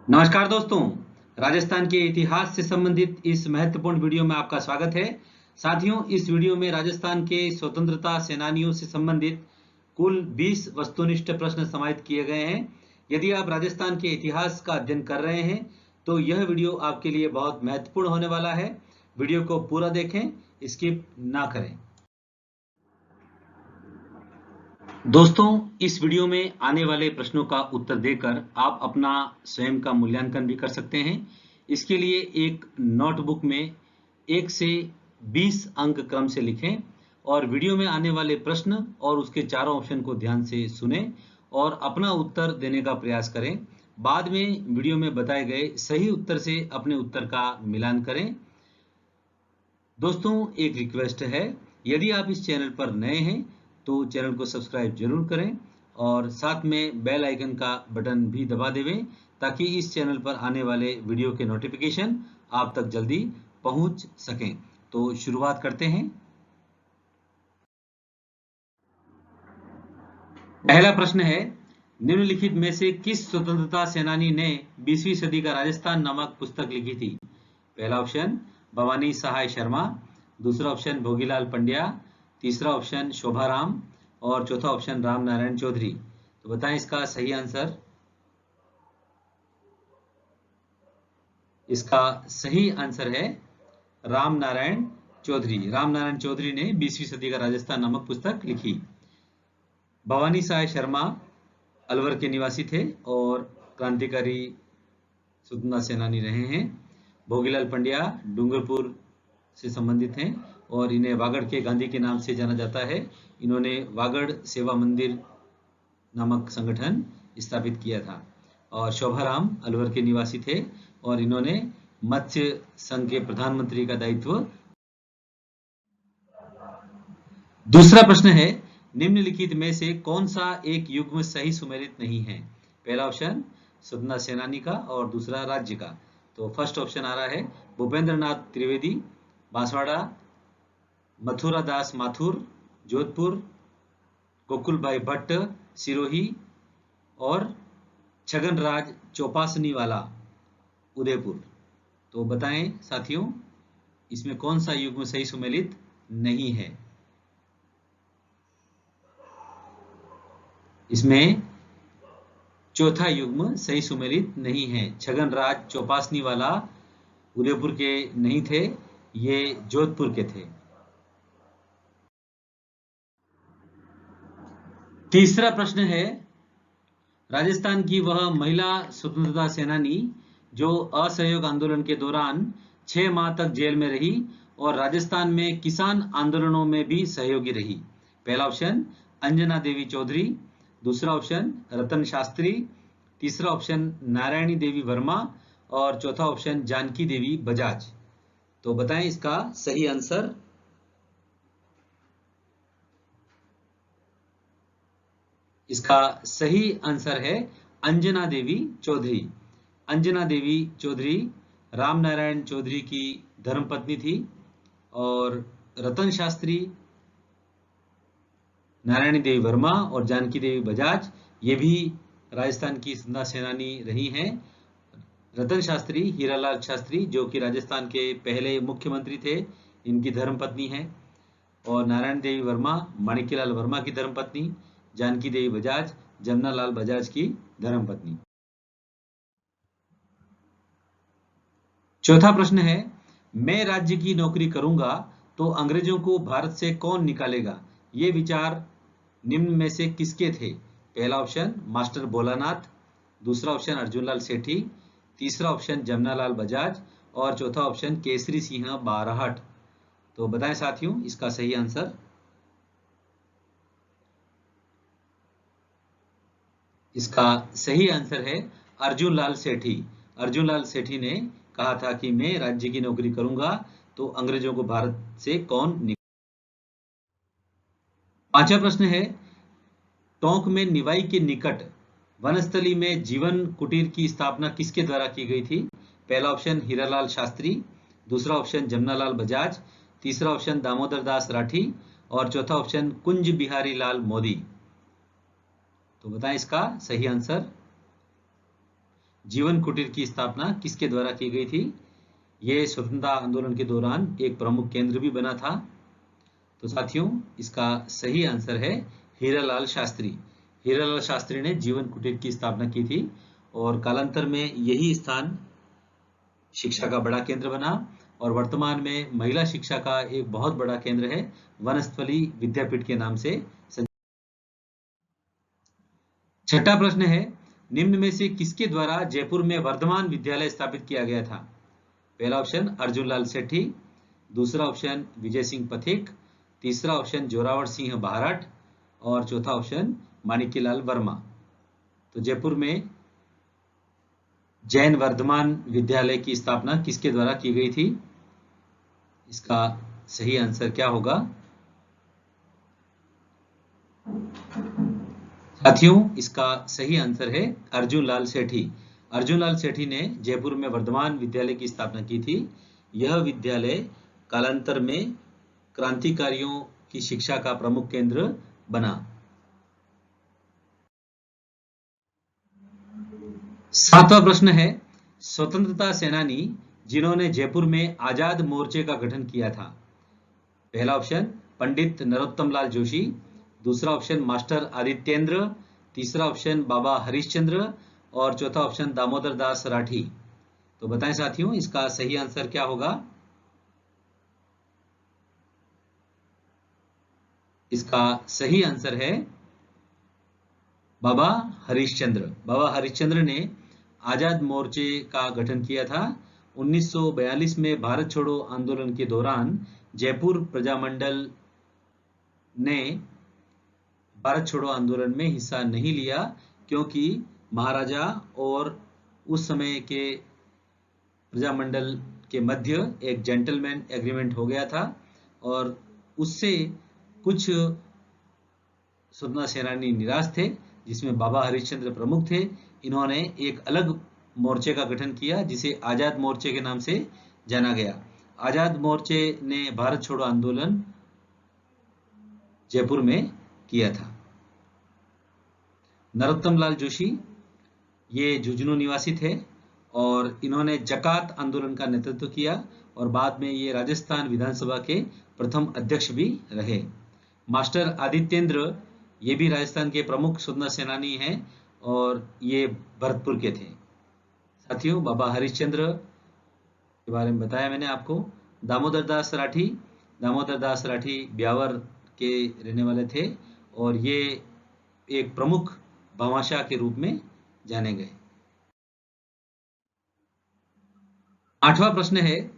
नमस्कार दोस्तों, राजस्थान के इतिहास से संबंधित इस महत्वपूर्ण वीडियो में आपका स्वागत है। साथियों, इस वीडियो में राजस्थान के स्वतंत्रता सेनानियों से संबंधित कुल 20 वस्तुनिष्ठ प्रश्न समाहित किए गए हैं। यदि आप राजस्थान के इतिहास का अध्ययन कर रहे हैं तो यह वीडियो आपके लिए बहुत महत्वपूर्ण होने वाला है। वीडियो को पूरा देखें, स्किप ना करें। दोस्तों, इस वीडियो में आने वाले प्रश्नों का उत्तर देकर आप अपना स्वयं का मूल्यांकन भी कर सकते हैं। इसके लिए एक नोटबुक में 1 से 20 अंक क्रम से लिखें और वीडियो में आने वाले प्रश्न और उसके चारों ऑप्शन को ध्यान से सुनें और अपना उत्तर देने का प्रयास करें। बाद में वीडियो में बताए गए सही उत्तर से अपने उत्तर का मिलान करें। दोस्तों, एक रिक्वेस्ट है, यदि आप इस चैनल पर नए हैं तो चैनल को सब्सक्राइब जरूर करें और साथ में बेल आइकन का बटन भी दबा देवें ताकि इस चैनल पर आने वाले वीडियो के नोटिफिकेशन आप तक जल्दी पहुंच सकें। तो शुरुआत करते हैं। पहला प्रश्न है, निम्नलिखित में से किस स्वतंत्रता सेनानी ने 20वीं सदी का राजस्थान नामक पुस्तक लिखी थी? पहला ऑप्शन भवानी सहाय शर्मा, दूसरा ऑप्शन भोगीलाल पंड्या, तीसरा ऑप्शन शोभाराम और चौथा ऑप्शन राम नारायण चौधरी। तो बताएं इसका सही आंसर। इसका सही आंसर है राम नारायण चौधरी। राम नारायण चौधरी ने 20वीं सदी का राजस्थान नामक पुस्तक लिखी। भवानी सहाय शर्मा अलवर के निवासी थे और क्रांतिकारी स्वतंत्रता सेनानी रहे हैं। भोगीलाल पंड्या डूंगरपुर से संबंधित हैं और इन्हें वागड़ के गांधी के नाम से जाना जाता है। इन्होंने वागड़ सेवा मंदिर नामक संगठन स्थापित किया था। और शोभाराम अलवर के निवासी थे और इन्होंने मत्स्य संघ के प्रधानमंत्री का दायित्व। दूसरा प्रश्न है, निम्नलिखित में से कौन सा एक युग्म सही सुमेलित नहीं है? पहला ऑप्शन स्वतंत्रता सेनानी का और दूसरा राज्य का। तो फर्स्ट ऑप्शन आ रहा है भूपेंद्र नाथ त्रिवेदी, बांसवाड़ा, मथुरा दास माथुर, जोधपुर, गोकुल भाई भट्ट, सिरोही और छगन राज चौपासनी वाला, उदयपुर। तो बताएं साथियों, इसमें कौन सा युग्म सही सुमेलित नहीं है? इसमें चौथा युग्म सही सुमेलित नहीं है। छगन राज चौपासनी वाला उदयपुर के नहीं थे, ये जोधपुर के थे। तीसरा प्रश्न है, राजस्थान की वह महिला स्वतंत्रता सेनानी जो असहयोग आंदोलन के दौरान 6 माह तक जेल में रही और राजस्थान में किसान आंदोलनों में भी सहयोगी रही। पहला ऑप्शन अंजना देवी चौधरी, दूसरा ऑप्शन रतन शास्त्री, तीसरा ऑप्शन नारायणी देवी वर्मा और चौथा ऑप्शन जानकी देवी बजाज। तो बताएं इसका सही आंसर। इसका सही आंसर है अंजना देवी चौधरी। अंजना देवी चौधरी राम नारायण चौधरी की धर्मपत्नी थी और रतन शास्त्री, नारायणी देवी वर्मा और जानकी देवी बजाज ये भी राजस्थान की स्वतंत्रता सेनानी रही हैं। रतन शास्त्री हीरालाल शास्त्री जो कि राजस्थान के पहले मुख्यमंत्री थे, इनकी धर्मपत्नी हैं। और नारायण देवी वर्मा माणिक्यलाल वर्मा की धर्मपत्नी, जानकी देवी बजाज जमनालाल बजाज की धर्मपत्नी। चौथा प्रश्न है, मैं राज्य की नौकरी करूंगा तो अंग्रेजों को भारत से कौन निकालेगा? ये विचार निम्न में से किसके थे? पहला ऑप्शन मास्टर भोलानाथ, दूसरा ऑप्शन अर्जुनलाल सेठी, तीसरा ऑप्शन जमनालाल बजाज और चौथा ऑप्शन केसरी सिंह बारहट। तो बताएं साथियों इसका सही आंसर। इसका सही आंसर है अर्जुनलाल सेठी। अर्जुनलाल सेठी ने कहा था कि मैं राज्य की नौकरी करूंगा तो अंग्रेजों को भारत से कौन निकालेगा। पांचवा प्रश्न है, टोंक में निवाई के निकट वनस्थली में जीवन कुटीर की स्थापना किसके द्वारा की गई थी? पहला ऑप्शन हीरालाल शास्त्री, दूसरा ऑप्शन जमनालाल बजाज, तीसरा ऑप्शन दामोदर दास राठी और चौथा ऑप्शन कुंज बिहारी लाल मोदी। तो बताएं इसका सही आंसर। जीवन कुटीर की स्थापना किसके द्वारा की गई थी? ये स्वतंत्रता आंदोलन के दौरान एक प्रमुख केंद्र भी बना था। तो साथियों, इसका सही आंसर है हीरालाल शास्त्री। हीरालाल शास्त्री ने जीवन कुटीर की स्थापना की थी और कालांतर में यही स्थान शिक्षा का बड़ा केंद्र बना और वर्तमान में महिला शिक्षा का एक बहुत बड़ा केंद्र है, वनस्थली विद्यापीठ के नाम से। छठा प्रश्न है, निम्न में से किसके द्वारा जयपुर में वर्धमान विद्यालय स्थापित किया गया था? पहला ऑप्शन अर्जुनलाल सेठी, दूसरा ऑप्शन विजय सिंह पथिक, तीसरा ऑप्शन जोरावर सिंह बारठ और चौथा ऑप्शन माणिक्यलाल वर्मा। तो जयपुर में जैन वर्धमान विद्यालय की स्थापना किसके द्वारा की गई थी? इसका सही आंसर क्या होगा? साथियों, इसका सही आंसर है अर्जुनलाल सेठी। अर्जुनलाल सेठी ने जयपुर में वर्धमान विद्यालय की स्थापना की थी। यह विद्यालय कालांतर में क्रांतिकारियों की शिक्षा का प्रमुख केंद्र बना। सातवां प्रश्न है, स्वतंत्रता सेनानी जिन्होंने जयपुर में आजाद मोर्चे का गठन किया था। पहला ऑप्शन पंडित नरोत्तम लाल जोशी, दूसरा ऑप्शन मास्टर आदित्येंद्र, तीसरा ऑप्शन बाबा हरिश्चंद्र और चौथा ऑप्शन दामोदर दास राठी। तो बताएं साथियों, इसका सही आंसर क्या होगा? इसका सही आंसर है बाबा हरिश्चंद्र। बाबा हरिश्चंद्र ने आजाद मोर्चे का गठन किया था। 1942 में भारत छोड़ो आंदोलन के दौरान जयपुर प्रजामंडल ने भारत छोड़ो आंदोलन में हिस्सा नहीं लिया क्योंकि महाराजा और उस समय के प्रजामंडल के मध्य एक जेंटलमैन एग्रीमेंट हो गया था और उससे कुछ स्वतंत्रता सेनानी निराश थे, जिसमें बाबा हरिश्चंद्र प्रमुख थे। इन्होंने एक अलग मोर्चे का गठन किया जिसे आजाद मोर्चे के नाम से जाना गया। आजाद मोर्चे ने भारत छोड़ो आंदोलन जयपुर में किया था। नरोत्तम लाल जोशी ये झुंझुनू निवासी थे और इन्होंने जकात आंदोलन का नेतृत्व किया और बाद में ये राजस्थान विधानसभा के प्रथम अध्यक्ष भी रहे। मास्टर आदित्येंद्र ये भी राजस्थान के प्रमुख स्वतंत्रता सेनानी हैं और ये भरतपुर के थे। साथियों, बाबा हरिश्चंद्र के बारे में बताया मैंने आपको। दामोदर दास राठी ब्यावर के रहने वाले थे और ये एक प्रमुख भामाशाह के रूप में जाने गए। आठवां प्रश्न है,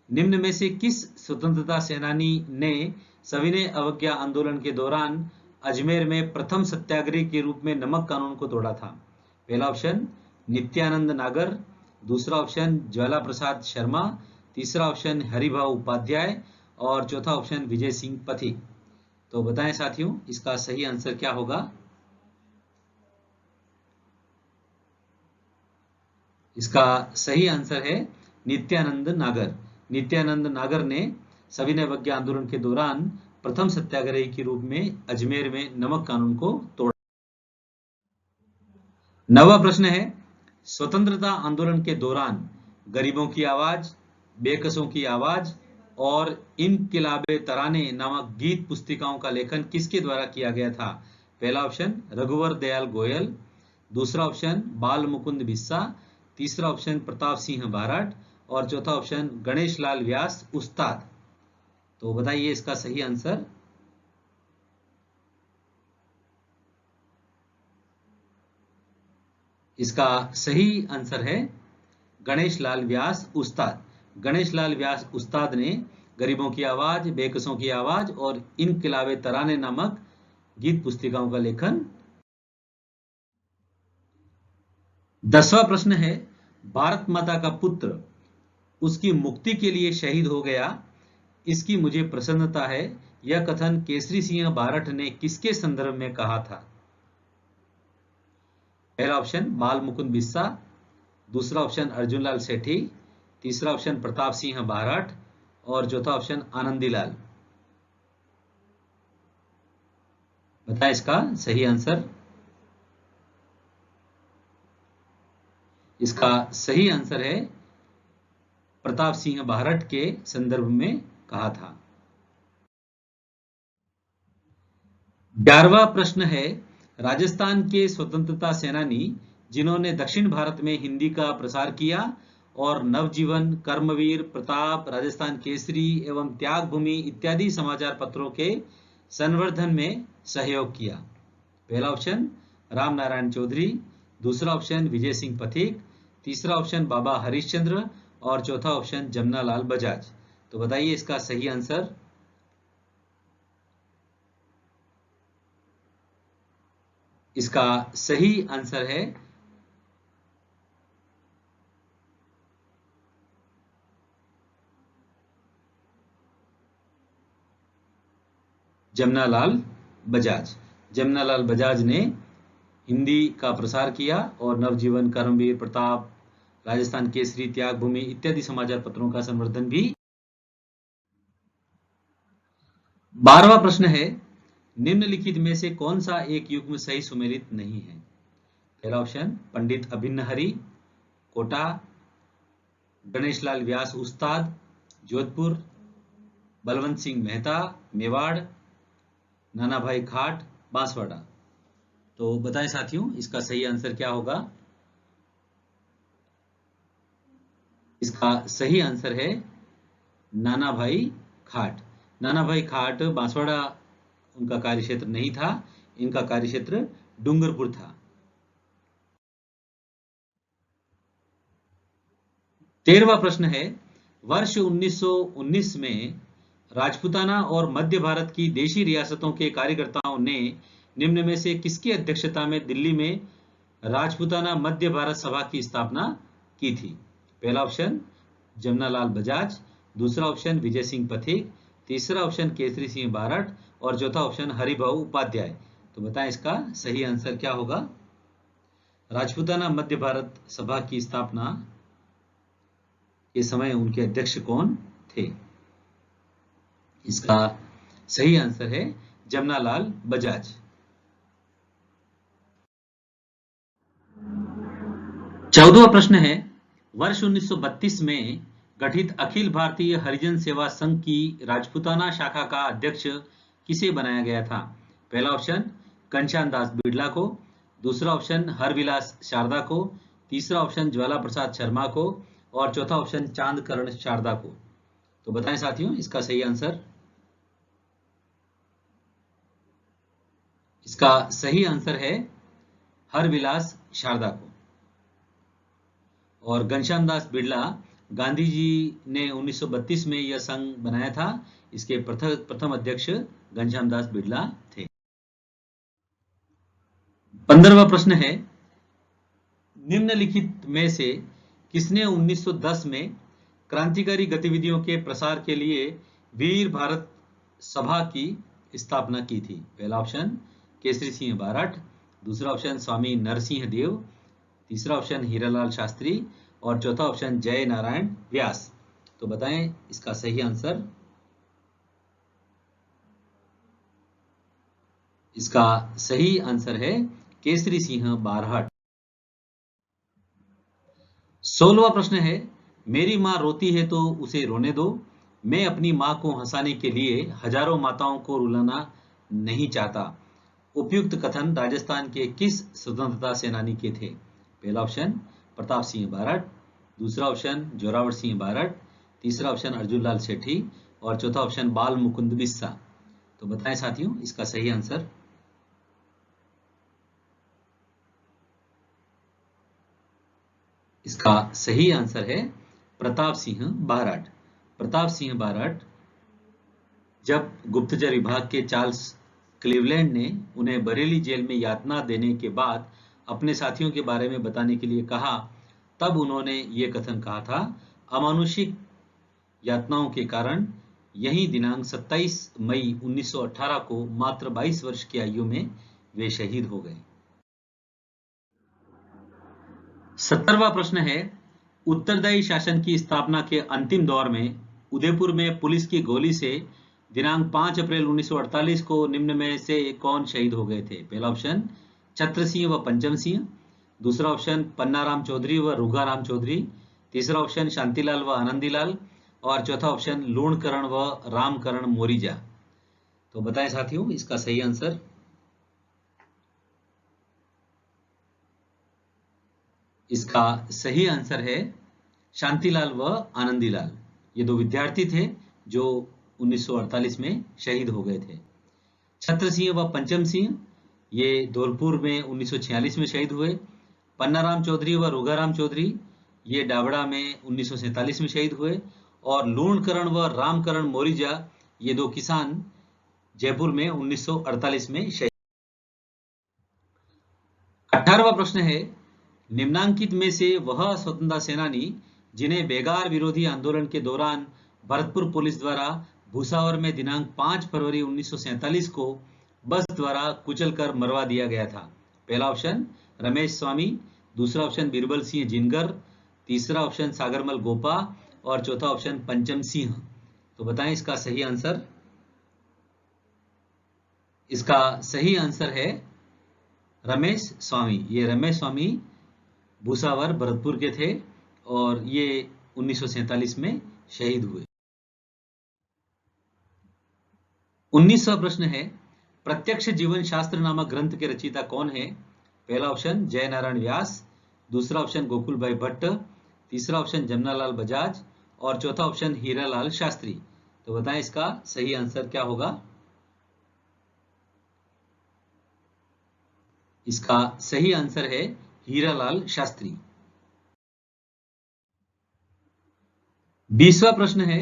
निम्न में से किस स्वतंत्रता सेनानी ने सविनय अवज्ञा आंदोलन के दौरान अजमेर में प्रथम सत्याग्रही के रूप में नमक कानून को तोड़ा था? पहला ऑप्शन नित्यानंद नागर, दूसरा ऑप्शन ज्वाला प्रसाद शर्मा, तीसरा ऑप्शन हरिभाऊ उपाध्याय और चौथा ऑप्शन विजय सिंह पथिक। तो बताएं साथियों, इसका सही आंसर क्या होगा? इसका सही आंसर है नित्यानंद नागर। नित्यानंद नागर ने सविनय अवज्ञा आंदोलन के दौरान प्रथम सत्याग्रही के रूप में अजमेर में नमक कानून को तोड़ा। नवा प्रश्न है, स्वतंत्रता आंदोलन के दौरान गरीबों की आवाज, बेकसों की आवाज और इनकिलाबे तराने नामक गीत पुस्तिकाओं का लेखन किसके द्वारा किया गया था? पहला ऑप्शन रघुवर दयाल गोयल, दूसरा ऑप्शन बाल मुकुंद बिस्सा, तीसरा ऑप्शन प्रताप सिंह बारठ और चौथा ऑप्शन गणेश लाल व्यास उस्ताद। तो बताइए इसका सही आंसर। इसका सही आंसर है गणेश लाल व्यास उस्ताद। गणेश लाल व्यास उस्ताद ने गरीबों की आवाज, बेकसों की आवाज और इनकिलाबे तराने नामक गीत पुस्तिकाओं का लेखन। 10वां प्रश्न है, भारत माता का पुत्र उसकी मुक्ति के लिए शहीद हो गया, इसकी मुझे प्रसन्नता है, यह कथन केसरी सिंह बारठ ने किसके संदर्भ में कहा था? पहला ऑप्शन बाल मुकुंद बिस्सा, दूसरा ऑप्शन अर्जुनलाल सेठी, तीसरा ऑप्शन प्रताप सिंह बारठ और चौथा ऑप्शन आनंदीलाल। बताएं इसका सही आंसर। इसका सही आंसर है प्रताप सिंह बारहट के संदर्भ में कहा था। 11वां प्रश्न है, राजस्थान के स्वतंत्रता सेनानी जिन्होंने दक्षिण भारत में हिंदी का प्रसार किया और नवजीवन, कर्मवीर, प्रताप, राजस्थान केसरी एवं त्याग भूमि इत्यादि समाचार पत्रों के संवर्धन में सहयोग किया। पहला ऑप्शन राम नारायण चौधरी, दूसरा ऑप्शन विजय सिंह पथिक, तीसरा ऑप्शन बाबा हरिश्चंद्र और चौथा ऑप्शन जमनालाल बजाज। तो बताइए इसका सही आंसर। इसका सही आंसर है जमनालाल बजाज। जमनालाल बजाज ने हिंदी का प्रसार किया और नवजीवन, कर्मवीर, प्रताप, राजस्थान केसरी, त्याग भूमि इत्यादि समाचार पत्रों का संवर्धन भी। 12वां प्रश्न है, निम्नलिखित में से कौन सा एक युग्म सही सुमेलित नहीं है? पहला ऑप्शन पंडित अभिन्न हरि, कोटा, गणेशलाल व्यास उस्ताद, जोधपुर, बलवंत सिंह मेहता, मेवाड़, नाना भाई खाट, बांसवाड़ा। तो बताएं साथियों इसका सही आंसर क्या होगा? इसका सही आंसर है नाना भाई खाट। नाना भाई खाट बांसवाड़ा उनका कार्यक्षेत्र नहीं था, इनका कार्यक्षेत्र डूंगरपुर था। 13वां प्रश्न है, वर्ष 1919 में राजपूताना और मध्य भारत की देशी रियासतों के कार्यकर्ताओं ने निम्न में से किसकी अध्यक्षता में दिल्ली में राजपूताना मध्य भारत सभा की स्थापना की थी? पहला ऑप्शन जमनालाल बजाज, दूसरा ऑप्शन विजय सिंह पथिक, तीसरा ऑप्शन केसरी सिंह बारट और चौथा ऑप्शन हरिभाऊ उपाध्याय। तो बताएं इसका सही आंसर क्या होगा? राजपूताना मध्य भारत सभा की स्थापना के समय उनके अध्यक्ष कौन थे? इसका सही आंसर है जमनालाल बजाज। 14वां प्रश्न है, वर्ष 1932 में गठित अखिल भारतीय हरिजन सेवा संघ की राजपूताना शाखा का अध्यक्ष किसे बनाया गया था? पहला ऑप्शन घनश्याम दास बिड़ला को, दूसरा ऑप्शन हरविलास शारदा को, तीसरा ऑप्शन ज्वाला प्रसाद शर्मा को और चौथा ऑप्शन चांदकरण शारदा को। तो बताएं साथियों इसका सही आंसर। इसका सही आंसर है हरविलास शारदा को। और घनश्याम दास बिड़ला गांधी जी ने 1932 में यह संघ बनाया था, इसके प्रथम अध्यक्ष घनश्याम दास बिड़ला थे। 15वां प्रश्न है, निम्नलिखित में से किसने 1910 में क्रांतिकारी गतिविधियों के प्रसार के लिए वीर भारत सभा की स्थापना की थी? पहला ऑप्शन केसरी सिंह बारट, दूसरा ऑप्शन स्वामी नरसिंह देव, तीसरा ऑप्शन हीरालाल शास्त्री और चौथा ऑप्शन जय नारायण व्यास। तो बताएं इसका सही आंसर। इसका सही आंसर है केसरी सिंह बारहट। 16वां प्रश्न है, मेरी माँ रोती है तो उसे रोने दो, मैं अपनी माँ को हंसाने के लिए हजारों माताओं को रुलाना नहीं चाहता। उपयुक्त कथन राजस्थान के किस स्वतंत्रता सेनानी के थे? पहला ऑप्शन प्रताप सिंह बारट, दूसरा ऑप्शन जोरावर सिंह बारट, तीसरा ऑप्शन अर्जुन लाल सेठी और चौथा ऑप्शन बाल मुकुंद बिस्सा। तो बताएं साथियों इसका सही आंसर। इसका सही आंसर है प्रताप सिंह बारट। प्रताप सिंह बारट जब गुप्तचर विभाग के चार्ल्स क्लीवलैंड ने उन्हें बरेली जेल में यातना देने के बाद अपने साथियों के बारे में बताने के लिए कहा, तब उन्होंने ये कथन कहा था, अमानुषिक यातनाओं के कारण यही दिनांक 27 मई 1918 को मात्र 22 वर्ष की आयु में वे शहीद हो गए। 17वां प्रश्न है, उत्तरदायी शासन की स्थापना के अंतिम दौर में उदयपुर में पुलिस की गोली से दिनांक 5 अप्रैल 1948 को निम्न में से कौन शहीद हो गए थे? पहला ऑप्शन छत्र सिंह व पंचम सिंह, दूसरा ऑप्शन पन्नाराम चौधरी व रुगाराम चौधरी, तीसरा ऑप्शन शांतिलाल व आनंदीलाल, और चौथा ऑप्शन लूणकरण व रामकरण मोरिजा। तो बताएं साथियों इसका सही आंसर। इसका सही आंसर है शांतिलाल व आनंदीलाल। ये दो विद्यार्थी थे जो 1948 में शहीद हो गए थे। छत्र सिंह व पंचम सिंह ये धौलपुर में 1946 में शहीद हुए। पन्नाराम चौधरी व रुगाराम चौधरी ये डाबड़ा में 1947 में शहीद हुए। और लूणकरण व रामकरण मोरिजा ये दो किसान जयपुर में 1948 में शहीद। 18वां प्रश्न है, निम्नांकित में से वह स्वतंत्रता सेनानी जिन्हें बेगार विरोधी आंदोलन के दौरान भरतपुर पुलिस द्वारा भूसावर में दिनांक 5 फरवरी 1947 को बस द्वारा कुचलकर मरवा दिया गया था। पहला ऑप्शन रमेश स्वामी, दूसरा ऑप्शन बीरबल सिंह जिनगर, तीसरा ऑप्शन सागरमल गोपा, और चौथा ऑप्शन पंचम सिंह। तो बताएं इसका सही आंसर। इसका सही आंसर है रमेश स्वामी। ये रमेश स्वामी भूसावर भरतपुर के थे और ये 1947 में शहीद हुए। 19वां प्रश्न है, प्रत्यक्ष जीवन शास्त्र नामक ग्रंथ के रचयिता कौन है? पहला ऑप्शन जय नारायण व्यास, दूसरा ऑप्शन गोकुल भाई भट्ट, तीसरा ऑप्शन जमनालाल बजाज, और चौथा ऑप्शन हीरालाल शास्त्री। तो बताएं इसका सही आंसर क्या होगा। इसका सही आंसर है हीरालाल शास्त्री। 20वां प्रश्न है,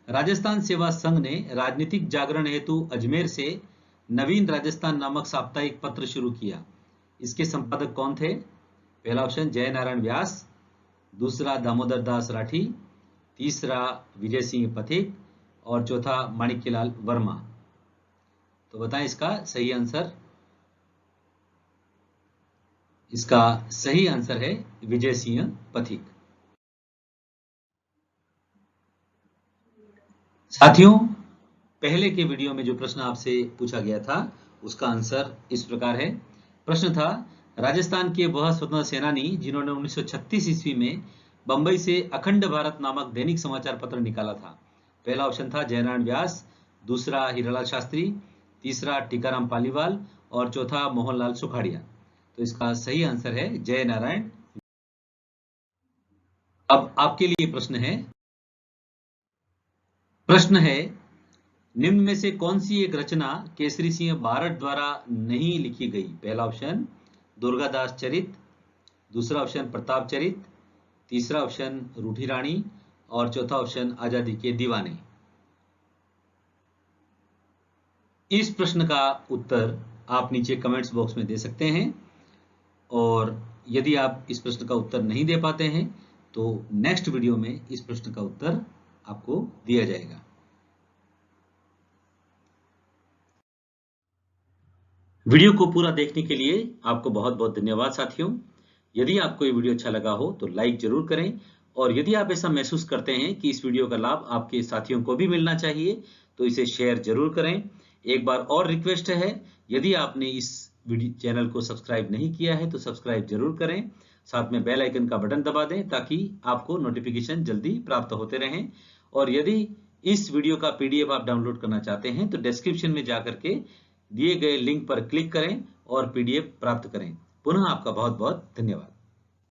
राजस्थान सेवा संघ ने राजनीतिक जागरण हेतु अजमेर से नवीन राजस्थान नामक साप्ताहिक पत्र शुरू किया। इसके संपादक कौन थे? पहला ऑप्शन जय नारायण व्यास, दूसरा दामोदर दास राठी, तीसरा विजय सिंह पथिक, और चौथा माणिक्यलाल वर्मा। तो बताएं इसका सही आंसर। इसका सही आंसर है विजय सिंह पथिक। साथियों, पहले के वीडियो में जो प्रश्न आपसे पूछा गया था उसका आंसर इस प्रकार है। प्रश्न था, राजस्थान के वह स्वतंत्रता सेनानी जिन्होंने 1936 ईस्वी में बंबई से अखंड भारत नामक दैनिक समाचार पत्र निकाला था। पहला ऑप्शन था जयनारायण व्यास, दूसरा हीरालाल शास्त्री, तीसरा टीकाराम पालीवाल, और चौथा मोहनलाल सुखाड़िया। तो इसका सही आंसर है जय नारायण। अब आपके लिए प्रश्न है, निम्न में से कौन सी एक रचना केसरी सिंह बारठ द्वारा नहीं लिखी गई? पहला ऑप्शन दुर्गादास चरित, दूसरा ऑप्शन प्रताप चरित, तीसरा ऑप्शन रूठी रानी, और चौथा ऑप्शन आजादी के दीवाने। इस प्रश्न का उत्तर आप नीचे कमेंट्स बॉक्स में दे सकते हैं, और यदि आप इस प्रश्न का उत्तर नहीं दे पाते हैं तो नेक्स्ट वीडियो में इस प्रश्न का उत्तर आपको दिया जाएगा। वीडियो को पूरा देखने के लिए आपको बहुत बहुत धन्यवाद साथियों। यदि आपको ये वीडियो अच्छा लगा हो तो लाइक जरूर करें, और यदि आप ऐसा महसूस करते हैं कि इस वीडियो का लाभ आपके साथियों को भी मिलना चाहिए तो इसे शेयर जरूर करें। एक बार और रिक्वेस्ट है, यदि आपने इस चैनल को सब्सक्राइब नहीं किया है तो सब्सक्राइब जरूर करें, साथ में बेल आइकन का बटन दबा दें ताकि आपको नोटिफिकेशन जल्दी प्राप्त होते रहें। और यदि इस वीडियो का पीडीएफ आप डाउनलोड करना चाहते हैं तो डिस्क्रिप्शन में जाकर के दिए गए लिंक पर क्लिक करें और पीडीएफ प्राप्त करें। पुनः आपका बहुत बहुत धन्यवाद।